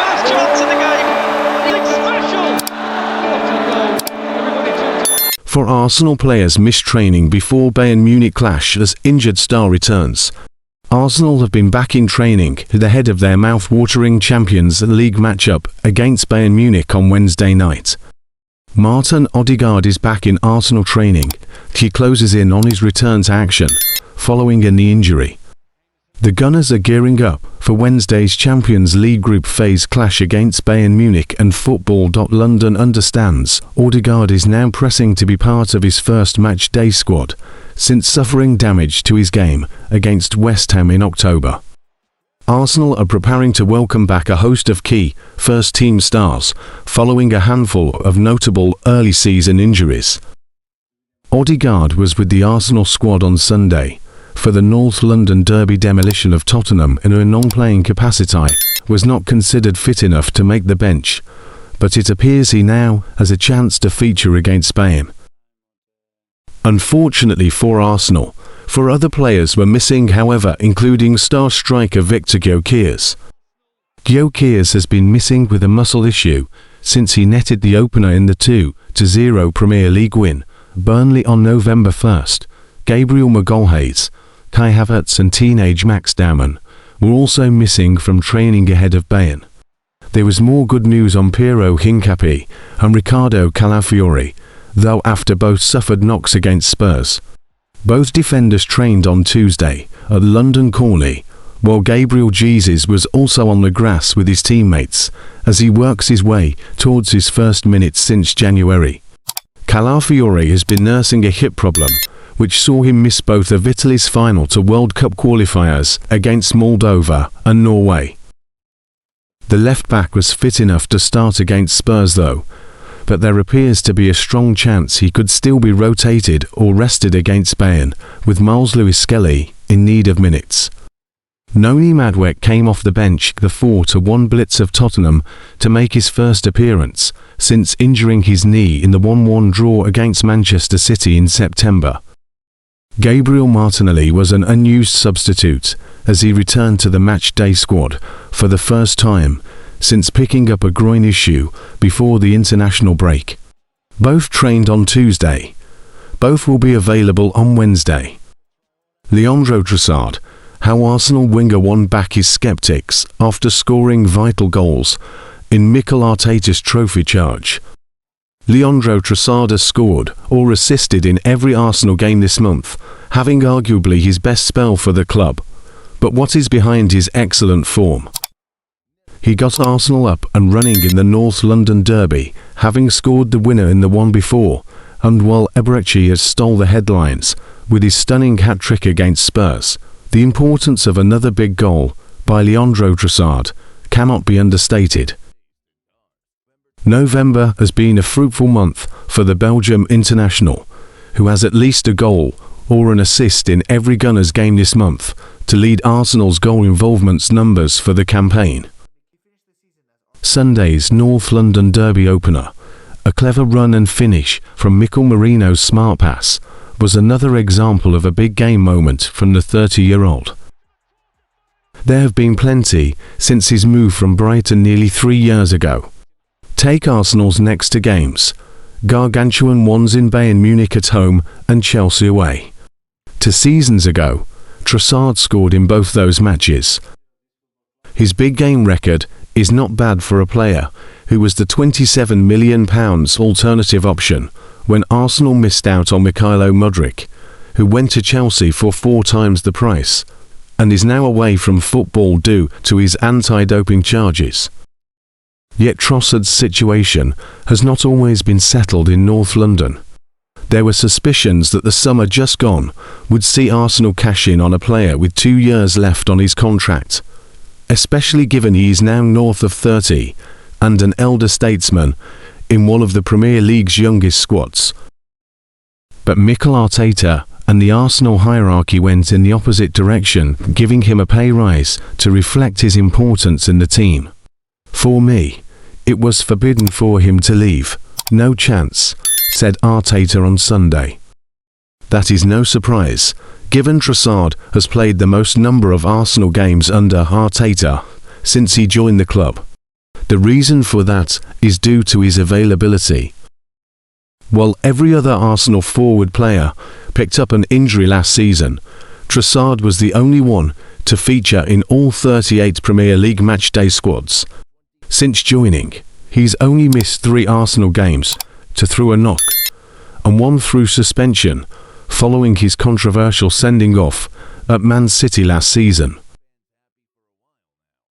first chance of the game. It's special. What a goal. Everybody talks. For Arsenal players missed training before Bayern Munich clash as injured star returns. Arsenal have been back in training ahead of their mouth-watering Champions League matchup against Bayern Munich on Wednesday night. Martin Odegaard is back in Arsenal training. He closes in on his return to action, following a knee injury. The Gunners are gearing up for Wednesday's Champions League group phase clash against Bayern Munich, and Football.London understands Odegaard is now pressing to be part of his first match day squad since suffering damage to his game against West Ham in October. Arsenal are preparing to welcome back a host of key first-team stars following a handful of notable early-season injuries. Odegaard was with the Arsenal squad on Sunday for the North London derby demolition of Tottenham in a non-playing capacity, was not considered fit enough to make the bench, but it appears he now has a chance to feature against Bayern. Unfortunately for Arsenal, four other players were missing however, including star striker Victor Gyökeres. Gyökeres has been missing with a muscle issue since he netted the opener in the 2-0 Premier League win, Burnley on November 1st. Gabriel Magalhaes, Kai Havertz and teenage Max Daumann were also missing from training ahead of Bayern. There was more good news on Piero Hincapié and Riccardo Calafiori, though after both suffered knocks against Spurs. Both defenders trained on Tuesday at London Colney, while Gabriel Jesus was also on the grass with his teammates as he works his way towards his first minutes since January. Calafiori has been nursing a hip problem, which saw him miss both the Vitalis final to World Cup qualifiers against Moldova and Norway. The left-back was fit enough to start against Spurs though, but there appears to be a strong chance he could still be rotated or rested against Bayern, with Miles Lewis-Skelly in need of minutes. Noni Madueke came off the bench the 4-1 blitz of Tottenham to make his first appearance since injuring his knee in the 1-1 draw against Manchester City in September. Gabriel Martinelli was an unused substitute as he returned to the match day squad for the first time since picking up a groin issue before the international break. Both trained on Tuesday. Both will be available on Wednesday. Leandro Trossard, how Arsenal winger won back his sceptics after scoring vital goals in Mikel Arteta's trophy charge. Leandro Trossard has scored or assisted in every Arsenal game this month, having arguably his best spell for the club. But what is behind his excellent form? He got Arsenal up and running in the North London derby, having scored the winner in the one before, and while Eberechi has stole the headlines with his stunning hat-trick against Spurs, the importance of another big goal by Leandro Trossard cannot be understated. November has been a fruitful month for the Belgium international, who has at least a goal or an assist in every Gunners game this month to lead Arsenal's goal involvement numbers for the campaign. Sunday's North London derby opener, a clever run and finish from Mikel Merino's smart pass, was another example of a big game moment from the 30-year-old. There have been plenty since his move from Brighton nearly 3 years ago. Take Arsenal's next two games, gargantuan ones in Bayern Munich at home and Chelsea away. 2 seasons ago, Trossard scored in both those matches. His big game record is not bad for a player who was the £27 million alternative option when Arsenal missed out on Mykhailo Mudryk, who went to Chelsea for 4 times the price, and is now away from football due to his anti-doping charges. Yet Trossard's situation has not always been settled in North London. There were suspicions that the summer just gone would see Arsenal cash in on a player with 2 years left on his contract, especially given he is now north of 30 and an elder statesman in one of the Premier League's youngest squads. But Mikel Arteta and the Arsenal hierarchy went in the opposite direction, giving him a pay rise to reflect his importance in the team. For me, it was forbidden for him to leave. No chance, said Arteta on Sunday. That is no surprise, given Trossard has played the most number of Arsenal games under Arteta since he joined the club. The reason for that is due to his availability. While every other Arsenal forward player picked up an injury last season, Trossard was the only one to feature in all 38 Premier League matchday squads. Since joining, he's only missed 3 Arsenal games, 2 through a knock, and 1 through suspension, following his controversial sending off at Man City last season.